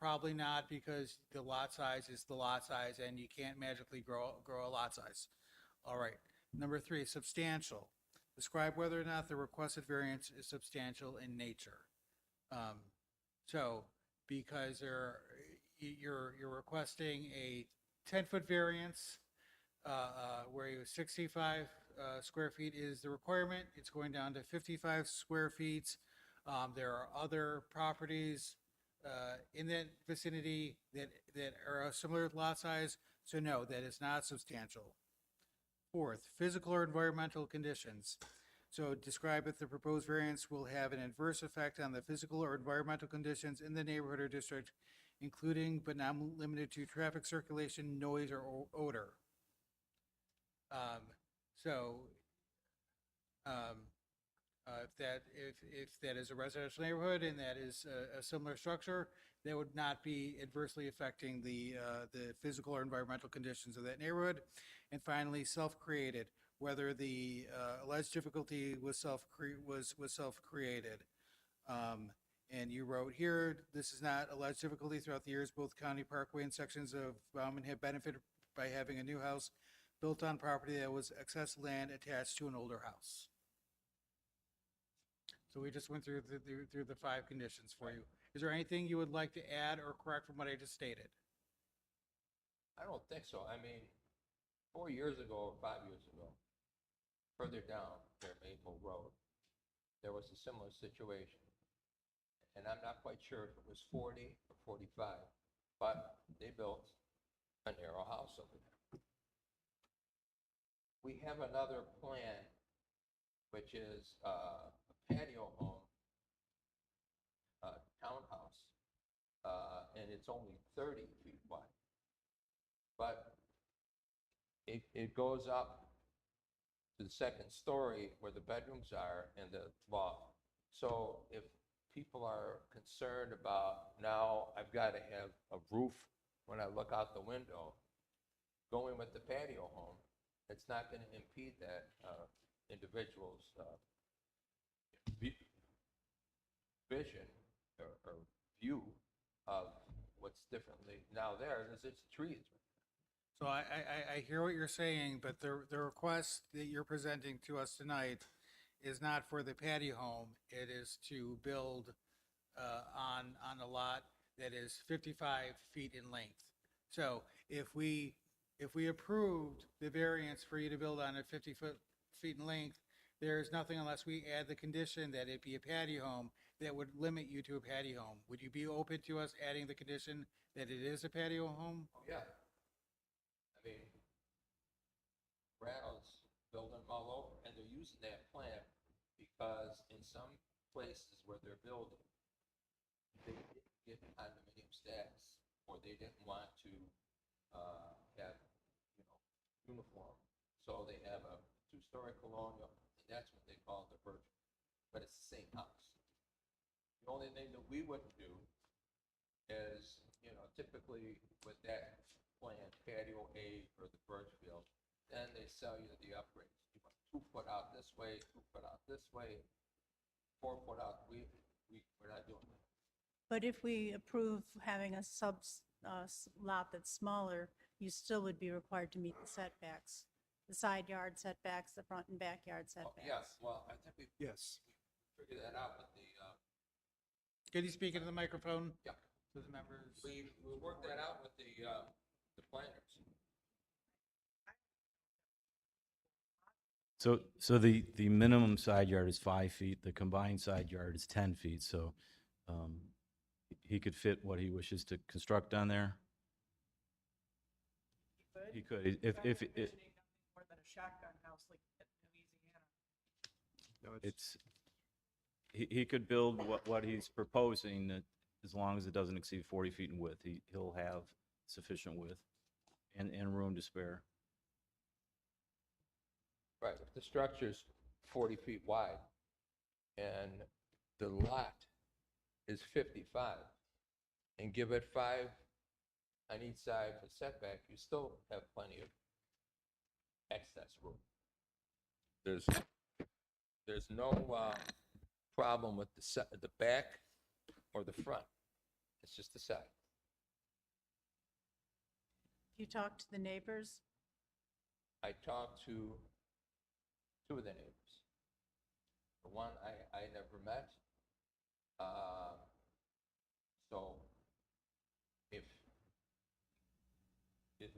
Probably not, because the lot size is the lot size, and you can't magically grow a lot size. All right. Number 3, substantial. Describe whether or not the requested variance is substantial in nature. So, because you're requesting a 10-foot variance, where 65 square feet is the requirement, it's going down to 55 square feet. There are other properties in that vicinity that are a similar lot size, so no, that is not substantial. Fourth, physical or environmental conditions. So describe if the proposed variance will have an adverse effect on the physical or environmental conditions in the neighborhood or district, including but not limited to traffic circulation, noise, or odor. So, if that is a residential neighborhood and that is a similar structure, that would not be adversely affecting the physical or environmental conditions of that neighborhood. And finally, self-created, whether the alleged difficulty was self-created. And you wrote here, this is not alleged difficulty. Throughout the years, both County Parkway and sections of Bauman have benefited by having a new house built on property that was excess land attached to an older house. So we just went through the 5 conditions for you. Is there anything you would like to add or correct from what I just stated? I don't think so. I mean, 4 years ago or 5 years ago, further down near Maple Road, there was a similar situation. And I'm not quite sure if it was 40 or 45, but they built a narrow house over there. We have another plan, which is a patio home, townhouse, and it's only 30 feet wide. But it goes up to the second story where the bedrooms are and the loft. So if people are concerned about, now I've got to have a roof when I look out the window, going with the patio home, it's not going to impede that individual's vision or view of what's differently now there. There's trees. So I hear what you're saying, but the request that you're presenting to us tonight is not for the patio home. It is to build on a lot that is 55 feet in length. So if we approved the variance for you to build on a 50 feet in length, there is nothing unless we add the condition that it be a patio home that would limit you to a patio home. Would you be open to us adding the condition that it is a patio home? Oh, yeah. I mean, Reynolds building them all over, and they're using that plan because in some places where they're building, they didn't get condominium status, or they didn't want to have, uniform. So they have a 2-story colonial, and that's what they call the virgin. But it's the same house. The only thing that we wouldn't do is, typically with that plan, patio A or the Birchfield, then they sell you the upgrades. You want 2 foot out this way, 2 foot out this way, 4 foot out. We're not doing that. But if we approve having a lot that's smaller, you still would be required to meet the setbacks, the side yard setbacks, the front and backyard setbacks. Yes, well, I think we Yes. figured that out with the, Could you speak into the microphone? yeah, To the members? we worked that out with the planners. So the minimum side yard is 5 feet, the combined side yard is 10 feet, so he could fit what he wishes to construct on there. He could, if it, More than a shotgun house like in Louisiana. No, it's, he could build what he's proposing, as long as it doesn't exceed 40 feet in width. He'll have sufficient width and room to spare. Right, if the structure's 40 feet wide and the lot is 55, and give it 5 on each side for setback, you still have plenty of excess room. There's no problem with the back or the front. It's just the side. You talk to the neighbors? I talked to 2 of the neighbors. The one I never met. So if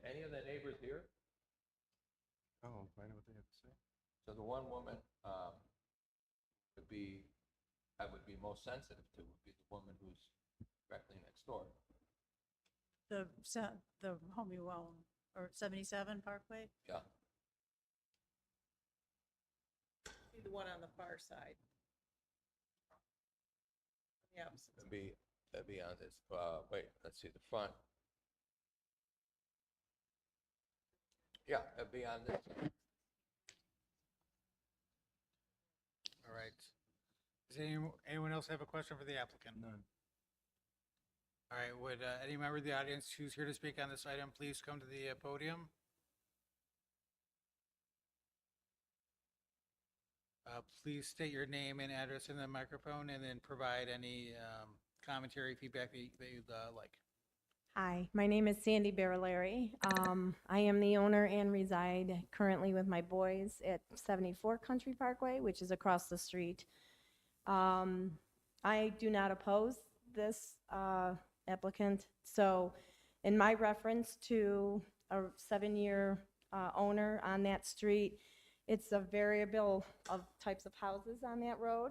any of the neighbors here, Oh, find out what they have to say. so the one woman I would be most sensitive to would be the woman who's directly next door. The home you own, or 77 Parkway? Yeah. The one on the far side. Yeah. That'd be on this, wait, let's see, the front. Yeah, it'd be on this. All right. Does anyone else have a question for the applicant? None. All right, would any member of the audience who's here to speak on this item please come to the podium? Please state your name and address in the microphone and then provide any commentary, feedback that you'd like. Hi, my name is Sandy Barilari. I am the owner and reside currently with my boys at 74 Country Parkway, which is across the street. I do not oppose this applicant. So in my reference to a 7-year owner on that street, it's a variable of types of houses on that road.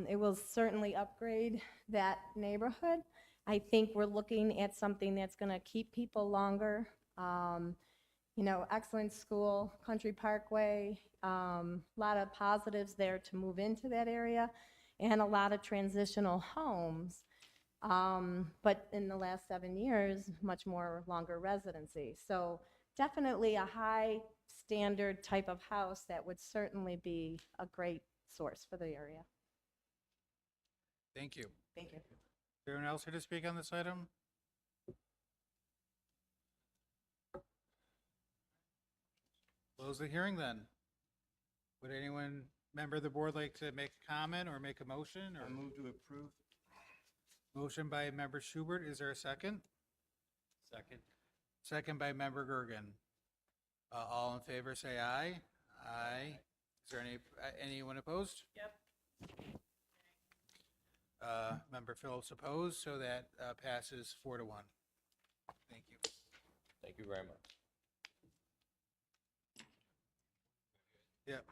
It will certainly upgrade that neighborhood. I think we're looking at something that's going to keep people longer. You know, excellent school, Country Parkway, a lot of positives there to move into that area, and a lot of transitional homes. But in the last 7 years, much more longer residency. So definitely a high standard type of house that would certainly be a great source for the area. Thank you. Thank you. Is there anyone else here to speak on this item? Close the hearing then. Would anyone, member of the board, like to make a comment or make a motion? Or move to approve. Motion by member Schubert. Is there a second? Second. Second by member Gergen. All in favor, say aye. Aye. Is there anyone opposed? Yep. Member Phillips opposed, so that passes 4-1. Thank you. Thank you very much. Yep.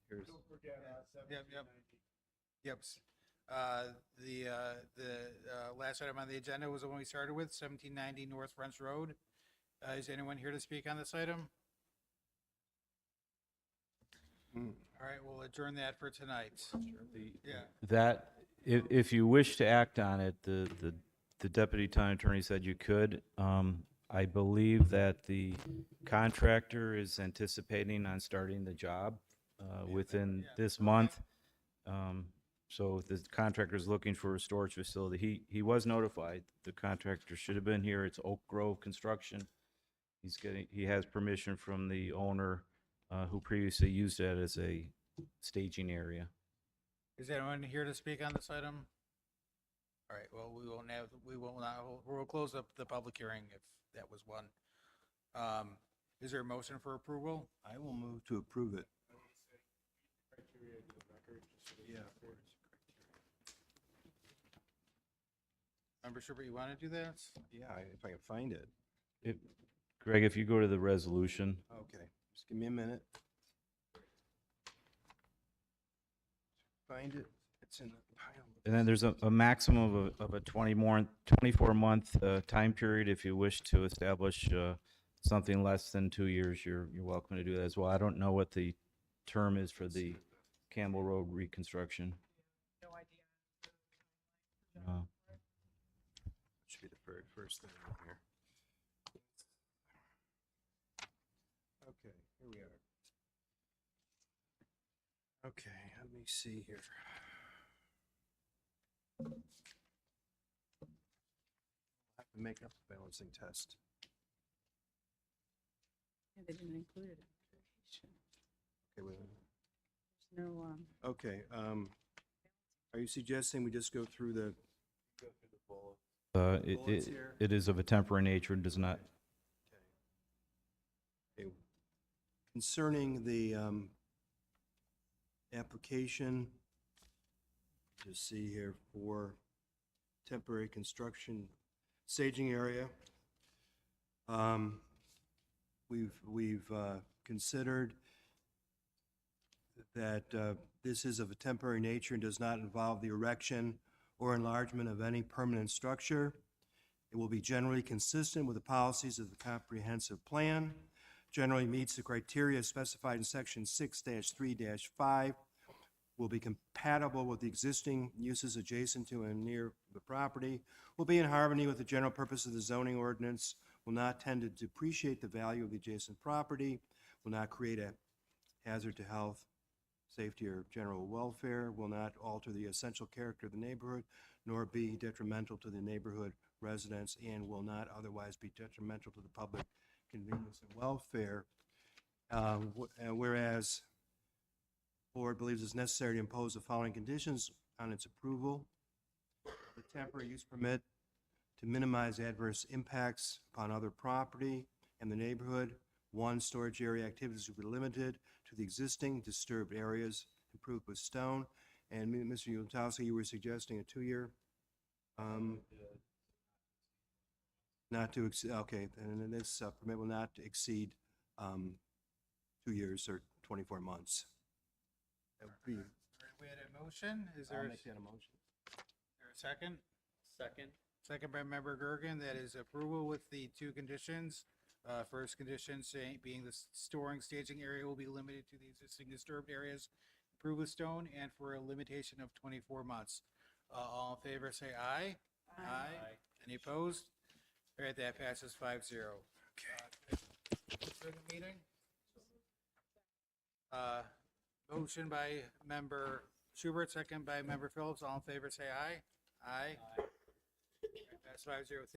Here's, Don't forget, Yep, yep. 1790. Yep. The last item on the agenda was the one we started with, 1790 North French Road. Is anyone here to speak on this item? All right, we'll adjourn that for tonight. Yeah. That, if you wish to act on it, the deputy town attorney said you could. I believe that the contractor is anticipating on starting the job within this month. So the contractor is looking for a storage facility. He was notified. The contractor should have been here. It's Oak Grove Construction. He has permission from the owner who previously used it as a staging area. Is anyone here to speak on this item? All right, well, we'll close up the public hearing if that was one. Is there a motion for approval? I will move to approve it. Criteria to the record, just so we Yeah. have it. Member Schubert, you want to do that? Yeah, if I can find it. Greg, if you go to the resolution. Okay, just give me a minute. Find it. It's in the pile. And then there's a maximum of a 24-month time period. If you wish to establish something less than 2 years, you're welcome to do that as well. I don't know what the term is for the Campbell Road reconstruction. No idea. Should be the very first thing in here. Okay, here we are. Okay, let me see here. I have to make up the balancing test. Yeah, they didn't include it. Okay, wait a minute. There's no, Okay, are you suggesting we just go through the? Go through the bullet. Bullets here. It is of a temporary nature and does not. Okay. Concerning the application, just see here for temporary construction staging area. We've considered that this is of a temporary nature and does not involve the erection or enlargement of any permanent structure. It will be generally consistent with the policies of the comprehensive plan, generally meets the criteria specified in section 6-3-5, will be compatible with the existing uses adjacent to and near the property, will be in harmony with the general purpose of the zoning ordinance, will not tend to depreciate the value of the adjacent property, will not create a hazard to health, safety, or general welfare, will not alter the essential character of the neighborhood, nor be detrimental to the neighborhood residents, and will not otherwise be detrimental to the public convenience and welfare. Whereas board believes it's necessary to impose the following conditions on its approval. The temporary use permit to minimize adverse impacts upon other property and the neighborhood. One, storage area activities will be limited to the existing disturbed areas improved with stone. And Mr. Ulatowski, you were suggesting a 2-year? Not to, okay, and this permit will not exceed 2 years or 24 months. That would be. All right, we had a motion. Is there I'll a make that a motion. there a second? Second. Second by Member Gergen. That is approval with the 2 conditions. First condition being the storing staging area will be limited to the existing disturbed areas, improved with stone, and for a limitation of 24 months. All in favor, say aye. Aye. Any opposed? All right, that passes 5-0. Okay. Meeting. Motion by Member Schubert, second by Member Phillips. All in favor, say aye. Aye. All right, pass 5-0.